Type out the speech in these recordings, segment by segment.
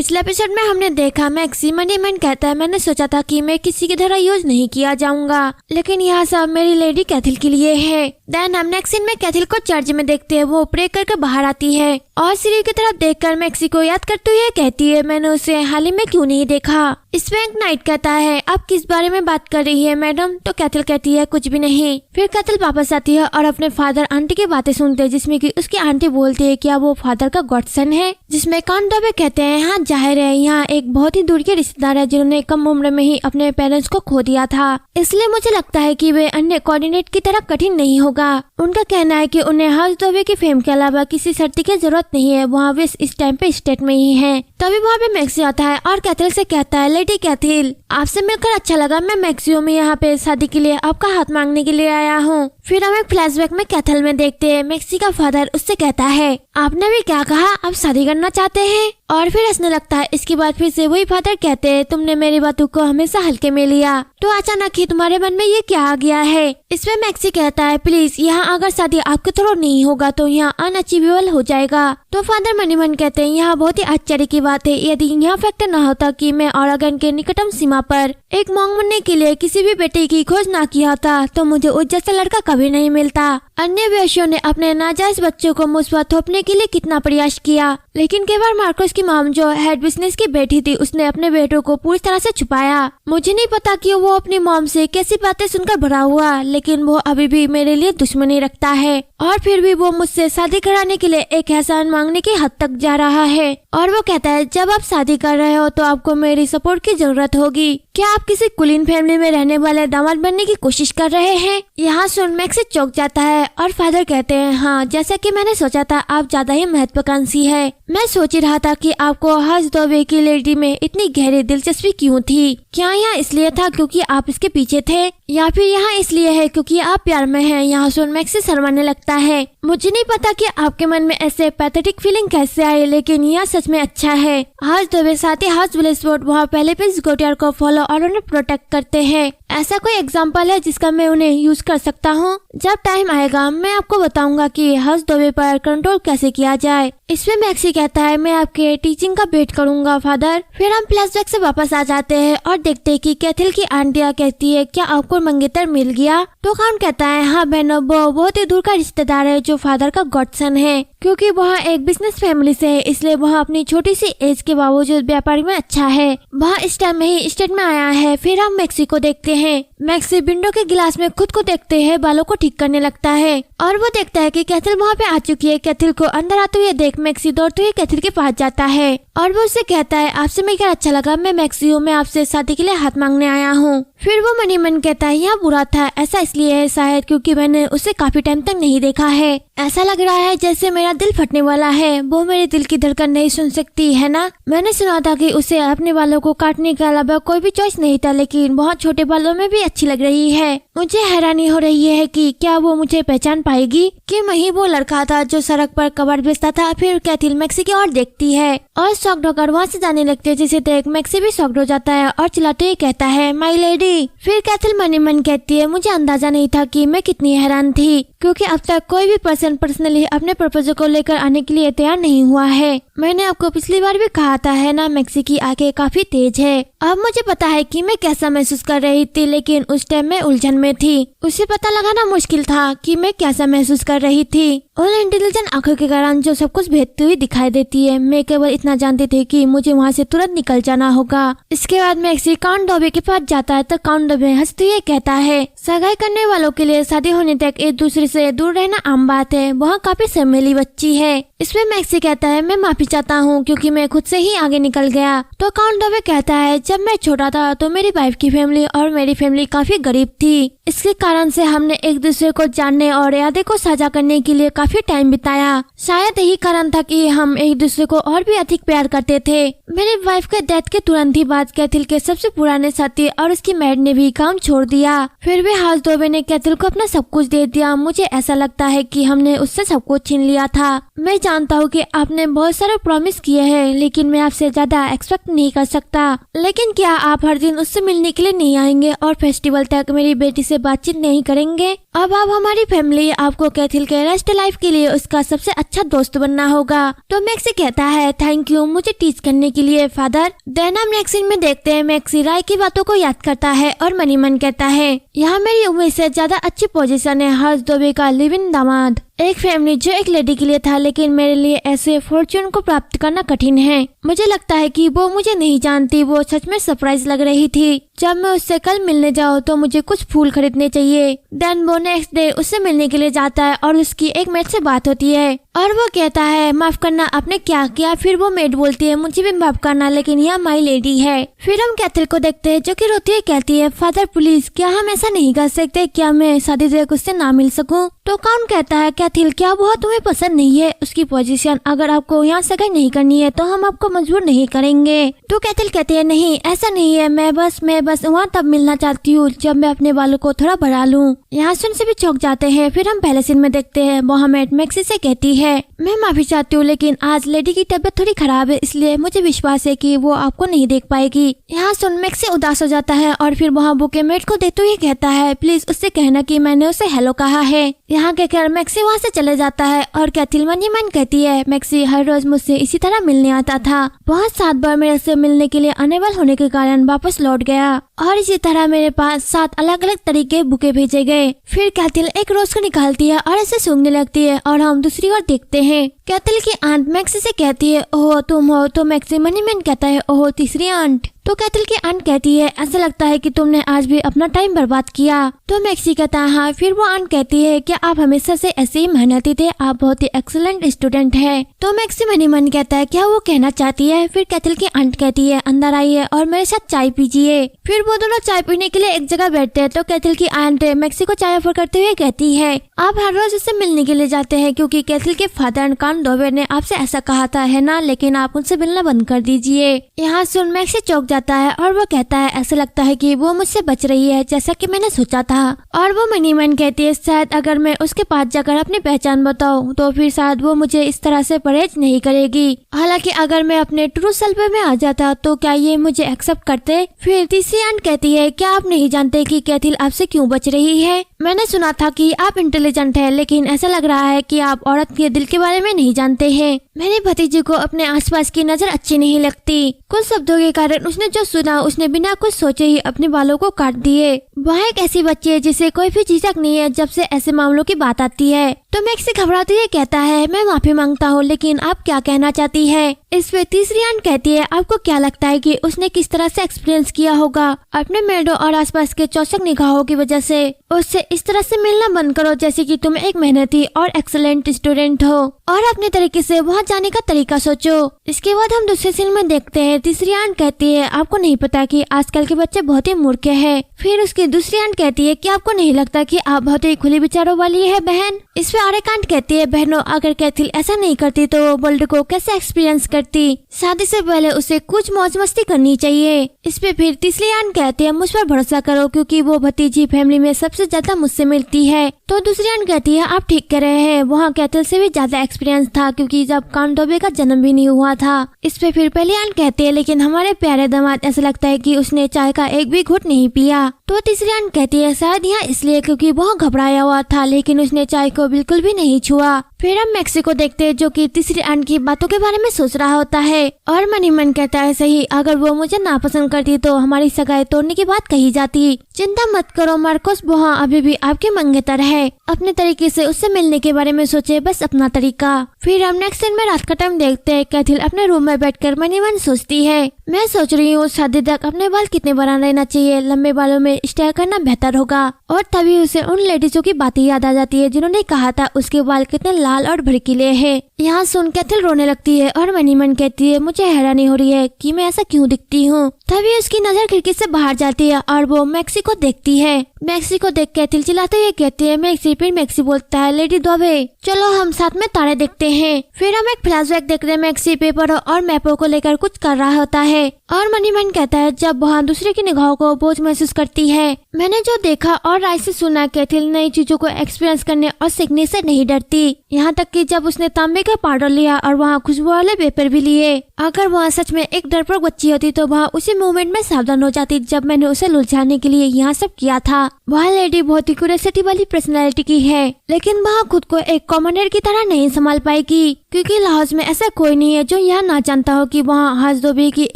पिछले एपिसोड में हमने देखा मैक्सी मनी मन कहता है मैंने सोचा था कि मैं किसी की तरह यूज नहीं किया जाऊंगा, लेकिन यह सब मेरी लेडी कैथिल के लिए है। देन हम नेक्स्ट सीन में कैथिल को चर्च में देखते हैं। वो प्रे करके बाहर आती है और सीरी की तरफ देखकर मैक्सी को याद करते हुए कहती है मैंने उसे हाल ही में क्यों नहीं देखा। इसमें एक नाइट कहता है आप किस बारे में बात कर रही है मैडम? तो कैथिल कहती है कुछ भी नहीं। फिर कैथिल वापस आती है और अपने फादर आंटी की बातें सुनते हैं, जिसमें कि उसकी आंटी बोलती है क्या वो फादर का गॉडसन है, जिसमें काउंट डॉबे कहते हैं हाँ जाहिर है यहाँ एक बहुत ही दूर के रिश्तेदार है जिन्होंने कम उम्र में ही अपने पेरेंट्स को खो दिया था, इसलिए मुझे लगता है कि वे अन्य कोऑर्डिनेट की तरह कठिन नहीं होगा। उनका कहना है कि उन्हें हर्ष डॉबे की फेम के अलावा किसी शर्त की जरूरत नहीं है, वहाँ वे इस टाइम पे स्टेट में ही है। तभी वहाँ पे मैक्सी आता है और कैथिल से कहता है लेडी कैथिल आपसे मिलकर अच्छा लगा, मैं मैक्सियो में यहाँ पे शादी के लिए आपका हाथ मांगने के लिए आया हूँ। फिर हम एक फ्लैशबैक में कैथिल में देखते हैं मैक्सी का फादर उससे कहता है आपने भी क्या कहा, आप शादी करना चाहते हैं? और फिर हंसने लगता है। इसके बाद फिर से वही फादर कहते हैं तुमने मेरी बातों को हमेशा हल्के में लिया, तो अचानक ही तुम्हारे मन में ये क्या आ गया है? इसमें मैक्सी कहता है प्लीज यहाँ अगर शादी आपके थ्रू नहीं होगा तो यहाँ अनअचीवेबल हो जाएगा। तो फादर मनी मन कहते हैं यहाँ बहुत ही आश्चर्य की बात है, यदि यहाँ फैक्टर न होता कि मैं ओरेगन के निकटतम सीमा पर एक मॉन्ग बनने के लिए किसी भी बेटे की खोज ना किया था तो मुझे उस जैसा लड़का कभी नहीं मिलता। अन्य वेश्यों ने अपने नाजायज बच्चों को मुझ पर थोपने के लिए कितना प्रयास किया, लेकिन केवल मार्कोस की मॉम जो हेड बिजनेस की बेटी थी उसने अपने बेटों को पूरी तरह से छुपाया। मुझे नहीं पता कि वो अपनी मॉम से कैसी बातें सुनकर भरा हुआ, लेकिन वो अभी भी मेरे लिए दुश्मनी रखता है और फिर भी वो मुझसे शादी कराने के लिए एक एहसान मांगने की हद तक जा रहा है। और वो कहता है जब आप शादी कर रहे हो तो आपको मेरी सपोर्ट की जरूरत होगी। क्या आप किसी कुलीन फैमिली में रहने वाले दामाद बनने की कोशिश कर रहे हैं? यहाँ सुन मैक्सी चौंक जाता है और फादर कहते हैं हाँ जैसा कि मैंने सोचा था आप ज्यादा ही महत्वाकांक्षी है। मैं सोच ही रहा था कि आपको हर्ष डॉबे की लेडी में इतनी गहरी दिलचस्पी क्यों थी? क्या यहाँ इसलिए था क्योंकि आप इसके पीछे थे या फिर यहाँ इसलिए है क्योंकि आप प्यार में हैं? यहाँ सुन मैक्सी शर्माने लगता है। मुझे नहीं पता कि आपके मन में ऐसे पैथेटिक फीलिंग कैसे आई, लेकिन यह सच में अच्छा है। हर्ष डॉबे साथ ही हर्ष ब्लेसफोर्ड वहाँ पहले प्रिंस गोटियर को फॉलो और उन्हें प्रोटेक्ट करते हैं। ऐसा कोई एग्जाम्पल है जिसका मैं उन्हें यूज कर सकता हूँ? जब टाइम आएगा मैं आपको बताऊंगा कि हर्ष डॉबे पर कंट्रोल कैसे किया जाए। इसमें मैक्सी कहता है मैं आपके टीचिंग का वेट करूंगा फादर। फिर हम फ्लैशबैक से वापस आ जाते हैं और देखते हैं कि कैथिल की आंटिया कहती है क्या आपको मंगेतर मिल गया? तो काउंट कहता है हाँ बहनों वो बहुत ही दूर का रिश्तेदार है जो फादर का गॉडसन है, क्योंकि वह एक बिजनेस फैमिली से है इसलिए वह अपनी छोटी सी एज के बावजूद व्यापारी में अच्छा है। वह इस टाइम में ही स्टेट में आया है। फिर हम मैक्सी को देखते हैं। मैक्सी विंडो के गिलास में खुद को देखते हैं बालों को ठीक करने लगता है और वो देखता है कि कैथिल वहाँ पे आ चुकी है। कैथिल को अंदर आते हुए देख मैक्सी दौड़ते हुए कैथिल के पास जाता है और वो उससे कहता है आपसे मिलकर अच्छा लगा, मैं मैक्सी हूँ, मैं आपसे शादी के लिए हाथ मांगने आया हूँ। फिर वो मनी मन कहता है यह बुरा था, ऐसा इसलिए है शायद क्योंकि मैंने उसे काफी टाइम तक नहीं देखा है। ऐसा लग रहा है जैसे मेरा दिल फटने वाला है। वो मेरे दिल की धड़कन नहीं सुन सकती है ना? मैंने सुना था कि उसे अपने बालों को काटने के अलावा कोई भी चॉइस नहीं था, लेकिन बहुत छोटे बालों में भी अच्छी लग रही है। मुझे हैरानी हो रही है कि क्या वो मुझे पहचान पाएगी कि मैं ही वो लड़का था जो सड़क पर कबाड़ बेचता था। फिर कैथिल मैक्सी की ओर देखती है और शॉक्ड होकर वहाँ से जाने लगती है, जिसे देख मैक्सी भी शॉक्ड हो जाता है और चिल्लाते हुए कहता है माई लेडी। फिर कैथिल मनी मन कहती है मुझे अंदाजा नहीं था कि मैं कितनी हैरान थी, क्योंकि अब तक कोई भी पर्सन पर्सनली अपने प्रपोजल को लेकर आने के लिए तैयार नहीं हुआ है। मैंने आपको पिछली बार भी कहा था है ना, मैक्सी की आंखें काफी तेज है। अब मुझे पता है कि मैं कैसा महसूस कर रही थी, लेकिन उस टाइम मैं उलझन में थी। उसे पता लगाना मुश्किल था कि मैं कैसा महसूस कर रही थी। उन इंटेलिजेंट आंखों के कारण जो सब कुछ भेदती हुई दिखाई देती है। मैं केवल इतना जानती थी कि मुझे वहाँ से तुरंत निकल जाना होगा। इसके बाद मैक्सी काउंट डॉबे के पास जाता है तो काउंट डॉबे हंसते हुए कहता है सगाई करने वालों के लिए शादी होने तक एक दूसरे से दूर रहना आम बात है। वह काफी शर्मीली बच्ची है। इसमें मैक्सी कहता है मैं माफी चाहता हूँ क्योंकि मैं खुद से ही आगे निकल गया। तो काउंट डॉबे कहता है जब मैं छोटा था तो मेरी वाइफ की फैमिली और मेरी फैमिली काफी गरीब थी। इसके कारण से हमने एक दूसरे को जानने और यादें को साझा करने के लिए काफी टाइम बिताया। शायद यही कारण था कि हम एक दूसरे को और भी अधिक प्यार करते थे। मेरी वाइफ के डेथ के तुरंत ही बाद कैथिल के सबसे पुराने साथी और उसकी मैड ने भी काम छोड़ दिया। फिर भी हर्ष डॉबे ने कैथिल को अपना सब कुछ दे दिया। मुझे ऐसा लगता है कि हमने उससे सब कुछ छीन लिया था। मैं जानता हूँ कि आपने बहुत सारे प्रॉमिस किए हैं, लेकिन मैं आपसे ज्यादा एक्सपेक्ट नहीं कर सकता। लेकिन क्या आप हर दिन उससे मिलने के लिए नहीं आएंगे और फेस्टिवल तक मेरी बेटी से मुझसे बातचीत नहीं करेंगे। अब आप हमारी फैमिली, आपको कैथिल के रेस्ट लाइफ के लिए उसका सबसे अच्छा दोस्त बनना होगा। तो मैक्सी कहता है थैंक यू मुझे टीच करने के लिए फादर। देन हम नेक्स्ट सीन में देखते हैं मैक्सी राय की बातों को याद करता है और मन ही मन कहता है यहाँ मेरी उम्मीद से ज्यादा अच्छी पोजीशन है हर्ष दुबे का लिव इन दामाद। एक फैमिली जो एक लेडी के लिए था, लेकिन मेरे लिए ऐसे फॉर्च्यून को प्राप्त करना कठिन है। मुझे लगता है कि वो मुझे नहीं जानती। वो सच में सरप्राइज लग रही थी। जब मैं उससे कल मिलने जाऊँ तो मुझे कुछ फूल खरीदने चाहिए। देन वो नेक्स्ट डे उससे मिलने के लिए जाता है और उसकी एक मेड से बात होती है और वो कहता है माफ करना आपने क्या किया। फिर वो मेड बोलती है मुझे भी माफ करना, लेकिन यह माई लेडी है। फिर हम कैथिल को देखते हैं जो कि रोती है, कहती है फादर प्लीज क्या हम ऐसा नहीं कर सकते, क्या मैं शादी तक उससे ना मिल सकूं। तो कौन कहता है कैथिल क्या वो तुम्हें पसंद नहीं है उसकी पोजीशन, अगर आपको यहाँ सगाई नहीं करनी है तो हम आपको मजबूर नहीं करेंगे। तो कैथिल कहते हैं नहीं ऐसा नहीं है, मैं बस वहाँ तब मिलना चाहती हूँ जब मैं अपने बालों को थोड़ा बढ़ा लूँ। यहाँ सुन से भी चौंक जाते हैं। फिर हम पहले सीन में देखते हैं मोहम्मद मैक्सी से कहती है मैं माफी चाहती हूँ, लेकिन आज लेडी की तबीयत थोड़ी खराब है, इसलिए मुझे विश्वास है कि वो आपको नहीं देख पाएगी। यहाँ सुन मैक्सी उदास हो जाता है और फिर वहाँ बुके मेट को देखते हुए कहता है प्लीज उससे कहना कि मैंने उसे हेलो कहा है। यहाँ कहकर मैक्सी वहाँ से चले जाता है और कैथिल मन ही मन कहती है मैक्सी हर रोज मुझसे इसी तरह मिलने आता था, बहुत 7 बार मेरे से मिलने के लिए अनेबल होने के कारण वापस लौट गया और इसी तरह मेरे पास 7 अलग अलग तरीके बुके भेजे गए। फिर कैथिल एक रोज को निकालती है और ऐसे सूंघने लगती है और हम दूसरी ओर देखते हैं कैथिल की आंट मैक्सी से कहती है ओह तुम हो। तो मैक्सी मन ही मन कहता है ओह तीसरी आंट। तो कैथिल की आंट कहती है ऐसा लगता है कि तुमने आज भी अपना टाइम बर्बाद किया। तो मैक्सी कहता है हाँ। फिर वो आंट कहती है क्या आप हमेशा से ऐसे ही मेहनती थे, आप बहुत ही एक्सीलेंट स्टूडेंट है। तो मैक्सी मन ही मन कहता है क्या वो कहना चाहती है। फिर कैथिल की आंट कहती है अंदर आइए और मेरे साथ चाय पीजिए। फिर वो दोनों चाय पीने के लिए एक जगह बैठते हैं। तो कैथिल की आंट मैक्सी को चाय ऑफर करते हुए कहती है आप हर रोज उससे मिलने के लिए जाते हैं क्योंकि कैथिल के फादर कान दोबे ने आपसे ऐसा कहा था है ना, लेकिन आप उनसे मिलना बंद कर दीजिए। यहाँ सुन मैक्सी चौंक जाता है और वो कहता है ऐसा लगता है कि वो मुझसे बच रही है जैसा कि मैंने सोचा था। और वो मनी मन कहती है शायद अगर मैं उसके पास जाकर अपनी पहचान बताऊं तो फिर शायद वो मुझे इस तरह से परहेज नहीं करेगी। हालांकि अगर मैं अपने ट्रू सेल्फ में आ जाता तो क्या ये मुझे एक्सेप्ट करते। फिर तीसरी आंट कहती है क्या आप नहीं जानते कि कैथिल आपसे क्यों बच रही है। मैंने सुना था कि आप इंटेलिजेंट है, लेकिन ऐसा लग रहा है कि आप औरत के दिल के बारे में नहीं जानते हैं। मेरे भतीजे को अपने आसपास की नजर अच्छी नहीं लगती। कुछ शब्दों के कारण उसने जो सुना उसने बिना कुछ सोचे ही अपने बालों को काट दिए। वह एक ऐसी बच्ची है जिसे कोई भी झिझक नहीं है जब से ऐसे मामलों की बात आती है। तो मैक्सी घबराते हुए कहता है मैं माफी मांगता हूँ, लेकिन आप क्या कहना चाहती है। इस पे तीसरी आंट कहती है आपको क्या लगता है कि उसने किस तरह से एक्सपीरियंस किया होगा अपने मेडों और आसपास के चौचक निगाहों की वजह से। उससे इस तरह से मिलना बंद करो जैसे कि तुम एक मेहनती और एक्सीलेंट स्टूडेंट हो और अपने तरीके से वहाँ जाने का तरीका सोचो। इसके बाद हम दूसरे सीन में देखते हैं तीसरी आंट कहती है आपको नहीं पता कि आजकल के बच्चे बहुत ही मूर्ख हैं। फिर उसकी दूसरी आंट कहती है कि आपको नहीं लगता कि आप बहुत ही खुली विचारों वाली है बहन। इस पे और एक आंट कहती है बहनों अगर कैथिल ऐसा नहीं करती तो वो वर्ल्ड को कैसे एक्सपीरियंस करती, शादी से पहले उसे कुछ मौज मस्ती करनी चाहिए। इस पे फिर तीसरी आंट कहती है मुझ पर भरोसा करो क्योंकि वो भतीजी फैमिली में सबसे ज्यादा मुझसे मिलती है। तो दूसरी आंट कहती है आप ठीक कह रहे हैं, वहाँ कैथिल से भी ज्यादा एक्सपीरियंस था क्योंकि जब कांडोबे का जन्म भी नहीं हुआ था। इस पे फिर पहली आंट कहती है लेकिन हमारे प्यारे दामाद ऐसा लगता है कि उसने चाय का एक भी घूंट नहीं पिया। तो तीसरी आंट कहती है शायद यहाँ इसलिए क्योंकि बहुत घबराया हुआ था, लेकिन उसने चाय को बिल्कुल भी नहीं छुआ। फिर हम मैक्सी को देखते हैं जो कि तीसरी आंट की बातों के बारे में सोच रहा होता है और मन ही मन कहता है सही, अगर वो मुझे नापसंद करती तो हमारी सगाई तोड़ने की बात कही जाती। चिंता मत करो मार्कोस, वहाँ अभी भी आपके मंगेतर है। अपने तरीके से उससे मिलने के बारे में सोचे, बस अपना तरीका। फिर हम नेक्स्ट सीन में रात का टाइम देखते हैं। कैथिल अपने रूम में बैठकर मन ही मन सोचती है मैं सोच रही हूँ शादी तक अपने बाल कितने बड़ा रहना चाहिए, लंबे बालों में स्टाइल करना बेहतर होगा। और तभी उसे उन लेडीजों की बातें याद आ जाती है जिन्होंने कहा था उसके बाल कितने लाल और भड़कीले हैं। यहाँ सुन कैथिल रोने लगती है और मन ही मन कहती है मुझे हैरानी हो रही है कि मैं ऐसा क्यों दिखती हूँ। तभी उसकी नजर खिड़की से बाहर जाती है और वो मैक्सी को देखती है। मैक्सी को देख कैथिल चिल्लाते हुए कहती है मैक्सी। फिर मैक्सी बोलता है लेडी दोबे चलो हम साथ में तारे देखते हैं। फिर हम एक फ्लैशबैक देखते हैं। मैक्सी पेपरों और मैपों को लेकर कुछ कर रहा होता है और मन ही मन कहता है जब वहाँ दूसरे की निगाहों को बोझ महसूस करती है। मैंने जो देखा और राय से सुना, कैथिल नई चीजों को एक्सपीरियंस करने और सीखने से नहीं डरती। यहाँ तक कि जब उसने तांबे का पाउडर लिया और वहाँ खुशबू वाले पेपर भी लिए। अगर वहाँ सच में एक डरपोक बच्ची होती तो वहाँ उसी मोमेंट में सावधान हो जाती जब मैंने उसे लुभाने के लिए यहाँ सब किया था। वह लेडी बहुत ही क्यूरियोसिटी वाली पर्सनैलिटी की है, लेकिन वह खुद को एक कॉमनर की तरह नहीं संभाल पाएगी, क्योंकि लाहौस में ऐसा कोई नहीं है जो यह ना जानता हो कि वह हसदोबी की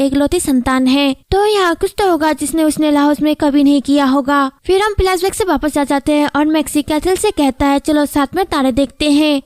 एकलौती संतान है। तो यहाँ कुछ तो होगा जिसने उसने लाहौस में कभी नहीं किया होगा। फिर हम फ्लैशबैक से वापस आ जाते हैं और मैक्सी कैथल से कहता है चलो साथ में तारे देखते हैं।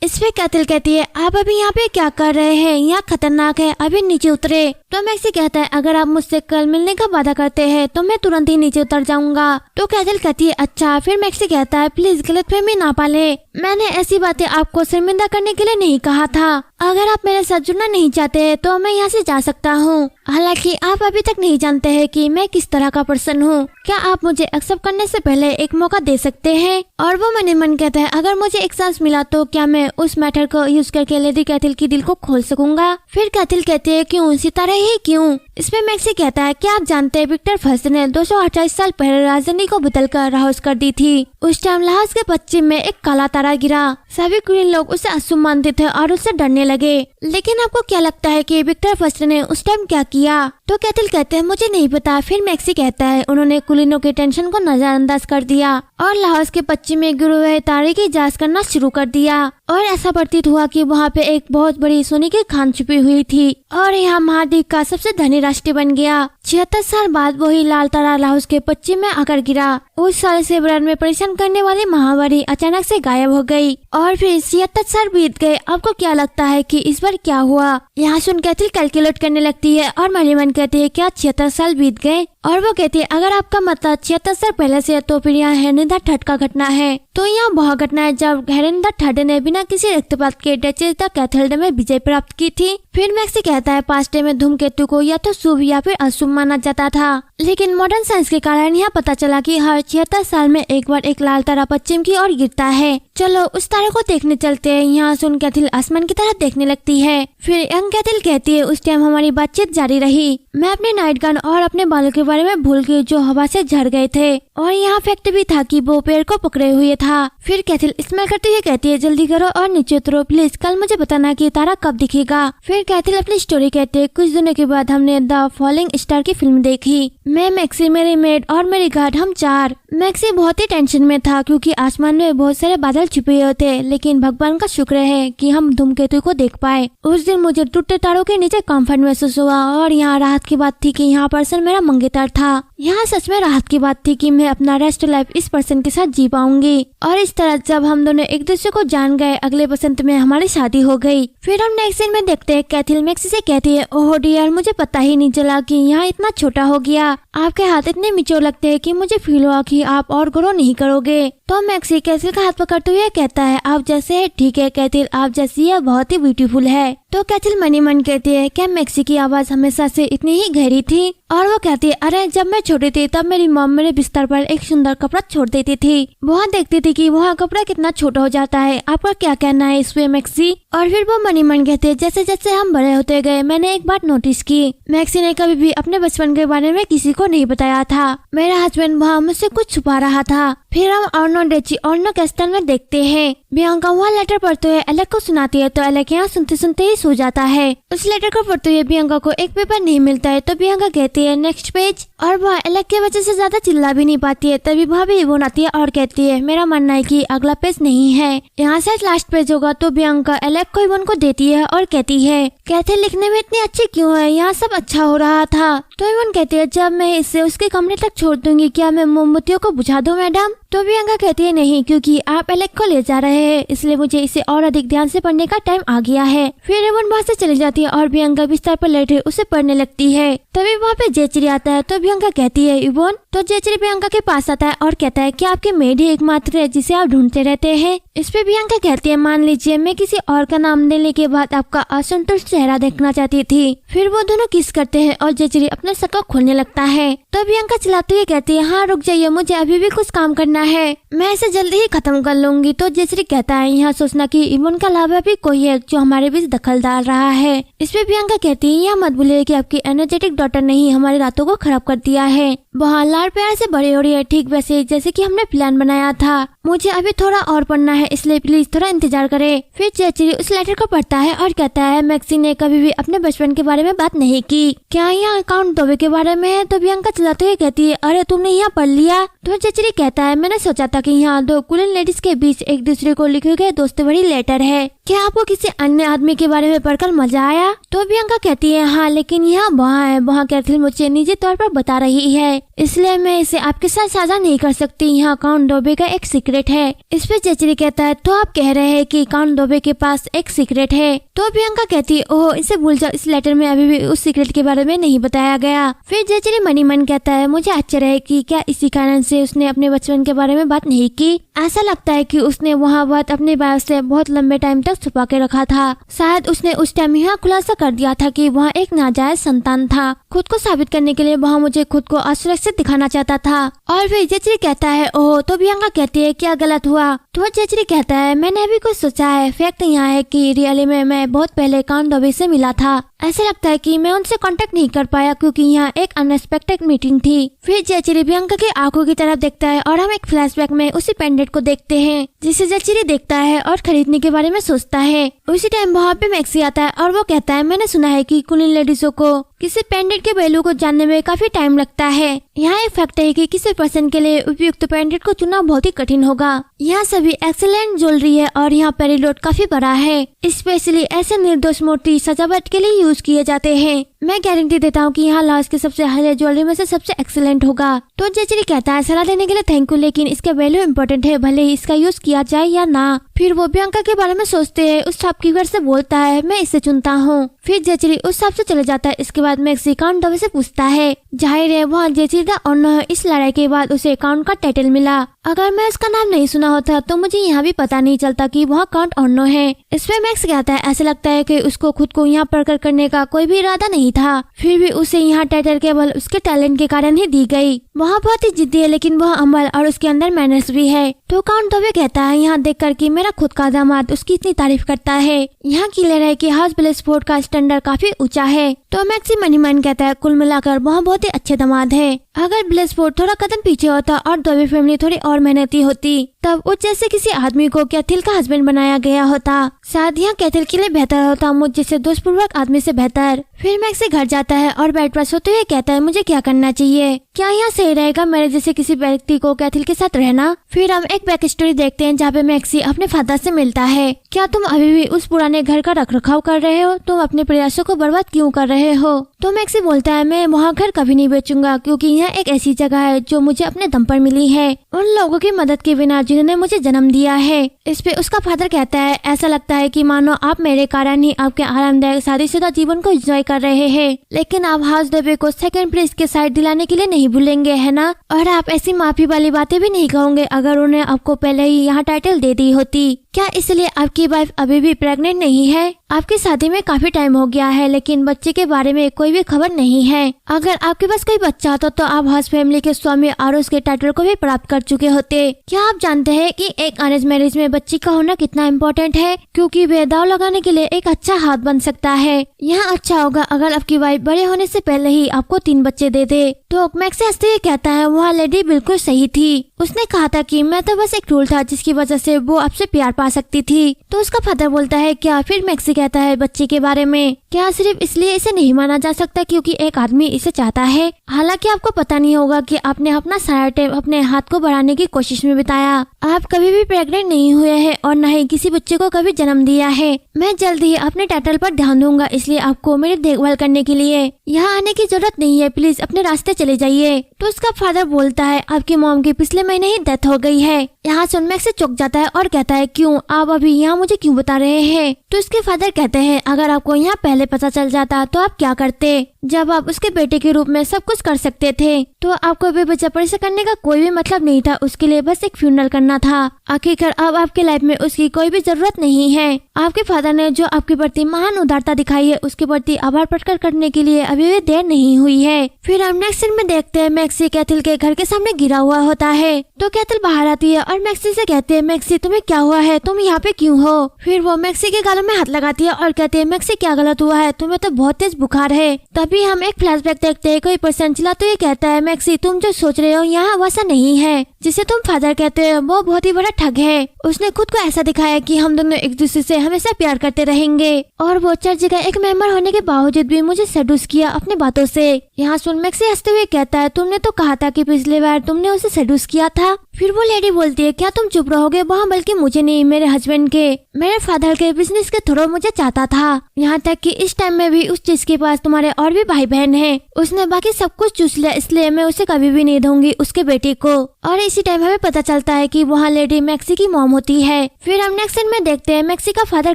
इस पे कैथल कहती है आप अभी यहाँ पे क्या कर रहे हैं, यहाँ खतरनाक है, अभी नीचे उतरे। तो मैक्सी कहता है अगर आप मुझसे कल मिलने का वादा करते हैं तो मैं तुरंत ही नीचे उतर जाऊंगा। तो कैथल कहती है अच्छा। फिर मैक्सी कहता है प्लीज गलतफहमी ना पाले, मैंने ऐसी बातें आपको शर्मिंदा करने के लिए नहीं कहा था। अगर आप मेरे साथ जुड़ना नहीं चाहते तो मैं यहाँ से जा सकता हूँ। हालांकि आप अभी तक नहीं जानते हैं कि मैं किस तरह का पर्सन हूँ। क्या आप मुझे एक्सेप्ट करने से पहले एक मौका दे सकते हैं? और वो मन ही मन कहता है अगर मुझे एक चांस मिला तो क्या मैं उस मैटर को यूज करके लेडी कैथल की दिल को खोल सकूंगा। फिर कैथल कहती है क्यों सितारे ही क्यों। इसमें मैक्सी कहता है क्या आप जानते हैं विक्टर फर्स्ट ने 228 साल पहले राजधानी को बदलकर लाहौस कर दी थी। उस टाइम लाहौस के पश्चिम में एक काला तारा गिरा। सभी क्वीन लोग उसे अशुभ मानते थे और उससे डरने लगे। लेकिन आपको क्या लगता है कि विक्टर फर्स्ट ने उस टाइम क्या किया? तो कैथल कहते हैं मुझे नहीं पता। फिर मैक्सी कहता है उन्होंने कुलीनों के टेंशन को नजरअंदाज कर दिया और लाहौस के पश्चिम में गिरे हुए तारे की जांच करना शुरू कर दिया। और ऐसा प्रतीत हुआ कि वहाँ पे एक बहुत बड़ी सोने की खान छुपी हुई थी और यहाँ महाद्वीप का सबसे धनी राष्ट्र बन गया। 76 साल बाद वही लाल तारा लाहौस के पश्चिम में आकर गिरा। उस साल से ब्रांड में परेशान करने वाली महामारी अचानक से गायब हो गई और फिर 76 साल बीत गए। आपको क्या लगता है कि इस बार क्या हुआ? यहाँ सुन कैथल कैलकुलेट करने लगती है और मन ही मन कहती है क्या 76 साल बीत गए? और वो कहती है अगर आपका मतलब 76 साल पहले से तो फिर यहाँ हेरेंद्र थर्ड का घटना है। तो यहाँ वह घटना है जब हेरेंद्र थर्ड ने बिना किसी रक्तपात के डचेस द कैथेड्रल में विजय प्राप्त की थी। फिर मैक्सी कहता है पास्ट में धूमकेतु को या तो शुभ या फिर अशुभ माना जाता था, लेकिन मॉडर्न साइंस के कारण यहाँ पता चला कि हर 76 साल में एक बार एक लाल तारा पश्चिम की ओर गिरता है। चलो उस तारे को देखने चलते हैं। यहाँ सुन कैथल आसमान की तरफ देखने लगती है। फिर यंग कैथल कहती है उस टाइम हमारी बातचीत जारी रही। मैं अपने नाइट गन और अपने बालों के बारे में भूल गई जो हवा से झड़ गए थे और यहाँ फैक्ट भी था कि वो पेड़ को पकड़े हुए था। फिर कैथल स्माइल करते हुए कहती है जल्दी करो और नीचे उतरो प्लीज, कल मुझे बताना कि तारा कब दिखेगा। फिर कैथल अपनी स्टोरी कहते हैं कुछ दिनों के बाद हमने द फॉलिंग स्टार की फिल्म देखी। मैं, मैक्सी, मेरी मेड और मेरी गार्ड, हम 4। मैक्सी बहुत ही टेंशन में था क्योंकि आसमान में बहुत सारे बादल छुपे हुए थे, लेकिन भगवान का शुक्र है कि हम धूमकेतु को देख पाए। उस दिन मुझे टूटे तारों के नीचे कंफर्ट महसूस हुआ और यहाँ राहत की बात थी कि यहाँ पर्सन मेरा मंगेतर था। यहाँ सच में राहत की बात थी कि मैं अपना रेस्ट लाइफ इस पर्सन के साथ जी पाऊंगी। और इस तरह जब हम दोनों एक दूसरे को जान गए अगले बसंत में हमारी शादी हो गई। फिर हम नेक्स्ट सीन में देखते हैं कैथल मैक्सी से कहती है ओह डियर, मुझे पता ही नहीं चला कि यहाँ इतना छोटा हो गया। आपके हाथ इतने मिचोर लगते हैं कि मुझे फील हुआ कि आप और ग्रो नहीं करोगे। तो मैक्सी कैथल का हाथ पकड़ते हुए कहता है आप जैसे है ठीक है कैथल, आप जैसी है बहुत ही ब्यूटीफुल है। तो कैथल मनी मन कहती है क्या मैक्सी की आवाज हमेशा से इतनी ही गहरी थी? और वो कहती है अरे जब मैं छोटी थी तब मेरी मॉम मेरे बिस्तर पर एक सुंदर कपड़ा छोड़ देती थी। वह देखती थी कि वह कपड़ा कितना छोटा हो जाता है। आपका क्या कहना है इस पे मैक्सी? और फिर वो मनी मन कहते हैं जैसे जैसे हम बड़े होते गए मैंने एक बात नोटिस की। मैक्सी ने कभी भी अपने बचपन के बारे में किसी को नहीं बताया था। मेरा हस्बैंड वहाँ मुझसे कुछ छुपा रहा था। फिर हम अर्नो डेची अर्नो कैस्टल में देखते हैं। बियांका वहाँ लेटर पढ़ते हुए एलेक को सुनाती है तो एलेक यहाँ सुनते सुनते ही सो जाता है। उस लेटर को पढ़ते हुए बियांका को एक पेपर नहीं मिलता है तो बियांका कहती है नेक्स्ट पेज। और वह एलेक की वजह से ज्यादा चिल्ला भी नहीं पाती है। तभी भाभी इवोन आती है और कहती है मेरा मानना है कि अगला पेज नहीं है, यहाँ से लास्ट पेज होगा। तो बियांका एलेक को इवोन को देती है और कहती है कैथल लिखने में इतनी अच्छी क्यों है, यहाँ सब अच्छा हो रहा था। तो इवोन कहती है जब मैं इसे उसके कमरे तक छोड़ दूंगी क्या मैं मोमबत्तियों को बुझा दूं मैडम? तो बियांका कहती है नहीं, क्योंकि आप एलेक को ले जा रहे हैं इसलिए मुझे इसे और अधिक ध्यान से पढ़ने का टाइम आ गया है। फिर इवोन वहाँ से चली जाती है और बियांका बिस्तर पर लेटे उसे पढ़ने लगती है। तभी वहाँ पे जेचरी आता है तो बियांका कहती है इवोन। तो जेचरी बियांका के पास आता है और कहता है कि आपकी मेड ही एकमात्र है जिसे आप ढूंढते रहते हैं। इस पे बियांका कहती है मान लीजिए मैं किसी और का नाम लेने के बाद आपका असंतुष्ट चेहरा देखना चाहती थी। फिर वो दोनों किस करते हैं और जेचरी अपने सर को खोलने लगता है। तो बियांका चिल्लाती हुई कहती है हाँ रुक जाइए, मुझे अभी भी कुछ काम करना है, मैं इसे जल्दी ही खत्म कर लूंगी। तो जेचरी कहता है यहाँ सोचना कि इवोन का अलावा भी कोई है जो हमारे बीच दखल डाल रहा है। इस पे बियांका कहती है यहाँ मत भूलिए कि आपकी एनर्जेटिक डॉटर ने ही हमारी रातों को खराब कर दिया है। वहाँ प्यार प्यार से बड़े हो रही है, ठीक वैसे जैसे कि हमने प्लान बनाया था। मुझे अभी थोड़ा और पढ़ना है, इसलिए प्लीज थोड़ा इंतजार करें। फिर चेचरी उस लेटर को पढ़ता है और कहता है मैक्सी ने कभी भी अपने बचपन के बारे में बात नहीं की। क्या यहाँ अकाउंट दोबे के बारे में है? तो बियांका चिल्लाते हुए कहती है, अरे तुमने यहाँ पढ़ लिया? तो चेचरी कहता है, मैंने सोचा था कि यहाँ दो कुलीन लेडीज के बीच एक दूसरे को लिखे गए दोस्ती भरी लेटर है। क्या आपको किसी अन्य आदमी के बारे में पढ़कर मजा आया? तो बियांका कहती है, हाँ, लेकिन यहाँ वहाँ है, वहाँ कैथल मुझे निजी तौर पर बता रही है, इसलिए मैं इसे आपके साथ साझा नहीं कर सकती। यहाँ काउंट दोबे का एक सीक्रेट है। इस पे चेचरी कहता है, तो आप कह रहे हैं कि काउंट दोबे के पास एक सीक्रेट है? तो बियांका कहती है, ओह इसे भूल जाओ, इस लेटर में अभी भी उस सीक्रेट के बारे में नहीं बताया गया। फिर चेचरी मनी मन कहता है, मुझे आश्चर्य है कि क्या इसी कारण से उसने अपने बचपन के बारे में बात नहीं की। ऐसा लगता है कि उसने वहाँ बात अपने बाप से बहुत लंबे टाइम तक छुपा के रखा था। शायद उसने उस टाइम यहाँ खुलासा कर दिया था कि वह एक नाजायज संतान था। खुद को साबित करने के लिए वह मुझे खुद को असुरक्षित दिखाना चाहता था। और फिर चेचरी कहता है, ओह, तो बियांका कहती है, क्या गलत हुआ? तो चेचरी कहता है, मैंने अभी कुछ सोचा है। फैक्ट यहाँ है कि रियली में मैं बहुत पहले काउंट दोबे से मिला था। ऐसा लगता है कि मैं उनसे कांटेक्ट नहीं कर पाया क्योंकि यहाँ एक अनएक्सपेक्टेड मीटिंग थी। फिर चेचरी बियांका की आंखों की तरफ देखता है और हम एक फ्लैशबैक में उसी पेंडेंट को देखते हैं जिसे चेचरी देखता है और खरीदने के बारे में सोचता है। उसी टाइम वहाँ पे मैक्सी आता है और वो कहता है, मैंने सुना है कि कुलीन लेडीजों को किसी पेंडेंट के वैल्यू को जानने में काफी टाइम लगता है। यहाँ एक फैक्ट है कि किसी पर्सन के लिए उपयुक्त पेंडेंट को चुनना बहुत ही कठिन होगा। यहाँ सभी एक्सेलेंट ज्वेलरी है और यहाँ पेरिलोड काफी बड़ा है। स्पेशली ऐसे निर्दोष मोती सजावट के लिए यूज किए जाते हैं। मैं गारंटी देता हूँ कि यहाँ लाश के सबसे हाई ज्वेलरी में से सबसे एक्सेलेंट होगा। तो चेचरी कहता है, सलाह देने के लिए थैंक यू, लेकिन इसका वैल्यू इम्पोर्टेंट है, भले ही इसका यूज किया जाए या ना। फिर वो बियांका के बारे में सोचते हैं। उस शॉपकीपर से बोलता है, मैं इसे चुनता हूँ। फिर चेचरी उस शॉप से चले जाता है। इसके बाद मैक्सी काउंट दोबे से पूछता है, जाहिर है वहाँ चेचरी दा ऑनर है। इस लड़ाई के बाद उसे काउंट का टाइटल मिला। अगर मैं उसका नाम नहीं सुना होता तो मुझे यहाँ भी पता नहीं चलता कि वहाँ काउंट ऑनर है। इसमें मैक्स कहता है, ऐसा लगता है कि उसको खुद को यहाँ प्रकट करने का कोई भी इरादा नहीं था, फिर भी उसे यहाँ टाइटल केवल उसके टैलेंट के कारण ही दी गई। वहाँ बहुत ही जिद्दी है, लेकिन वह अमल और उसके अंदर मैनर्स भी है। तो काउंट दोबे कहता है, यहाँ देख कर कि मेरा खुद का दामाद उसकी इतनी तारीफ करता है। यहाँ क्लियर है कि हाउस ब्लेसफोर्ड का स्टैंडर्ड काफी ऊंचा है। तो मैक्सी मनी मन कहता है, कुल मिलाकर वहाँ बहुत ही अच्छे दामाद है। अगर ब्लेसफोर्ड थोड़ा कदम पीछे होता और दोबे फैमिली थोड़ी और मेहनती होती, तब उस जैसे किसी आदमी को कैथिल का हस्बैंड बनाया गया होता। शायद यहाँ कैथिल के लिए बेहतर होता, मुझ जैसे दोषपूर्वक आदमी से बेहतर। फिर मैक्सी घर जाता है और बेड पर सोते हुए कहता है, मुझे क्या करना चाहिए? क्या यहाँ सही रहेगा मेरे जैसे किसी व्यक्ति को कैथिल के साथ रहना? फिर हम एक बैक स्टोरी देखते हैं जहाँ पे मैक्सी अपने फादर से मिलता है। क्या तुम अभी भी उस पुराने घर का रखरखाव कर रहे हो? तुम अपने प्रयासों को बर्बाद क्यों कर रहे हो? तो मैक्सी बोलता है, मैं वहाँ घर कभी नहीं बेचूंगा क्योंकि यह एक ऐसी जगह है जो मुझे अपने दम पर मिली है, उन लोगों की मदद के बिना जिन्होंने मुझे जन्म दिया है। इस पे उसका फादर कहता है, ऐसा लगता है कि मानो आप मेरे कारण ही आपके आरामदायक शादीशुदा जीवन को एंजॉय कर रहे हैं, लेकिन आप हाउस दोबे को सेकंड प्लेस के साइड दिलाने के लिए नहीं भूलेंगे, है ना? और आप ऐसी माफी वाली बातें भी नहीं कहोगे अगर उन्हें आपको पहले ही यहाँ टाइटल दे दी होती। क्या इसलिए आपकी वाइफ अभी भी प्रेग्नेंट नहीं है? आपकी शादी में काफी टाइम हो गया है, लेकिन बच्चे के बारे में कोई भी खबर नहीं है। अगर आपके पास कोई बच्चा होता तो आप हाउस फैमिली के स्वामी और उसके टाइटल को भी प्राप्त कर चुके होते। क्या आप जानते हैं कि एक अरेंज मैरिज में बच्चे का होना कितना इम्पोर्टेंट है? क्योंकि वे दाव लगाने के लिए एक अच्छा हाथ बन सकता है। यहाँ अच्छा होगा अगर आपकी वाइफ बड़े होने से पहले ही आपको 3 बच्चे दे दे। तो मैक्सी हंसते हुए कहता है, वह लेडी बिल्कुल सही थी। उसने कहा था कि मैं तो बस एक टूल था जिसकी वजह से वो आपसे प्यार पा सकती थी। तो उसका फादर बोलता है, क्या? फिर मैक्सी कहता है, बच्चे के बारे में क्या सिर्फ इसलिए इसे नहीं माना जा सकता क्योंकि एक आदमी इसे चाहता है? हालांकि आपको पता नहीं होगा कि आपने अपना सारा टाइम अपने हाथ को बढ़ाने की कोशिश में बिताया। आप कभी भी प्रेग्नेंट नहीं हुए हैं और न ही किसी बच्चे को कभी जन्म दिया है। मैं जल्द ही अपने टाइटल पर ध्यान दूंगा, इसलिए आपको मेरी देखभाल करने के लिए यहाँ आने की जरूरत नहीं है। प्लीज अपने रास्ते चले जाइए। तो उसका फादर बोलता है, आपकी मॉम की पिछले महीने ही डेथ हो गई है। यहाँ सुन मैक्सी चौंक जाता है और कहता है, क्यों? आप अभी यहाँ मुझे क्यों बता रहे हैं? तो उसके फादर कहते हैं, अगर आपको यहाँ पहले पता चल जाता तो आप क्या करते? जब आप उसके बेटे के रूप में सब कुछ कर सकते थे तो आपको बेबच्चा परिचय करने का कोई भी मतलब नहीं था। उसके लिए बस एक फ्यूनरल करना था। आखिरकार अब आपके लाइफ में उसकी कोई भी जरूरत नहीं है। आपके फादर ने जो आपके प्रति महान उदारता दिखाई है उसके प्रति आभार प्रकट करने के लिए अभी भी देर नहीं हुई है। फिर हम नेक्स्ट सीन में देखते हैं मैक्सी कैथिल के घर के सामने गिरा हुआ होता है। तो कैथिल बाहर आती है और मैक्सी से कहती है, मैक्सी तुम्हें क्या हुआ है? तुम यहाँ पे क्यों हो? फिर वो मैक्सी के गालों में हाथ लगाती है और कहती है, मैक्सी क्या गलत हुआ है? तुम्हें तो बहुत तेज बुखार है। तभी तभी हम एक फ्लैशबैक देखते हैं। कोई पर्सन चिल्ला तो ये कहता है, मैक्सी तुम जो सोच रहे हो यहाँ वैसा नहीं है। जिसे तुम फादर कहते हो वो बहुत ही बड़ा ठग है। उसने खुद को ऐसा दिखाया कि हम दोनों एक दूसरे से हमेशा प्यार करते रहेंगे, और वो चर्च का एक मेंबर होने के बावजूद भी मुझे सेड्यूस किया अपनी बातों से। यहाँ सुन मैक्सी हंसते हुए कहता है, तुमने तो कहा था कि पिछली बार तुमने उसे सेड्यूस किया था। फिर वो लेडी बोलती है, क्या तुम चुप रहोगे? वहाँ बल्कि मुझे नहीं, मेरे हस्बैंड के, मेरे फादर के बिजनेस के थ्रू मुझे चाहता था। यहाँ तक कि इस टाइम में भी उस चीज के पास तुम्हारे और भी भाई बहन हैं। उसने बाकी सब कुछ चूस लिया, इसलिए मैं उसे कभी भी नहीं दूंगी उसके बेटे को। और इसी टाइम हमें पता चलता है कि वहाँ लेडी मैक्सी की मॉम होती है। फिर हम नेक्स्ट सीन में देखते हैं, मैक्सी का फादर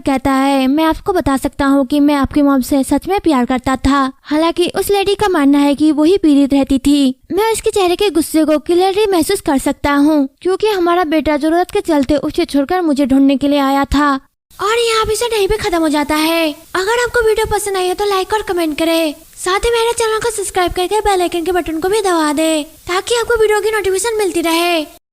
कहता है, मैं आपको बता सकता हूँ कि मैं आपकी मॉम से सच में प्यार करता था। हालांकि उस लेडी का मानना है कि वही पीड़ित रहती थी। मैं उसके चेहरे के गुस्से को क्लियरली महसूस कर सकता हूँ, क्योंकि हमारा बेटा जरूरत के चलते उसे छोड़कर मुझे ढूंढने के लिए आया था। और यहाँ एपिसोड यहीं पे खत्म हो जाता है। अगर आपको वीडियो पसंद आई हो तो लाइक और कमेंट करें। साथ ही मेरे चैनल को सब्सक्राइब करके बेल आइकन के बटन को भी दबा दे, ताकि आपको वीडियो की नोटिफिकेशन मिलती रहे।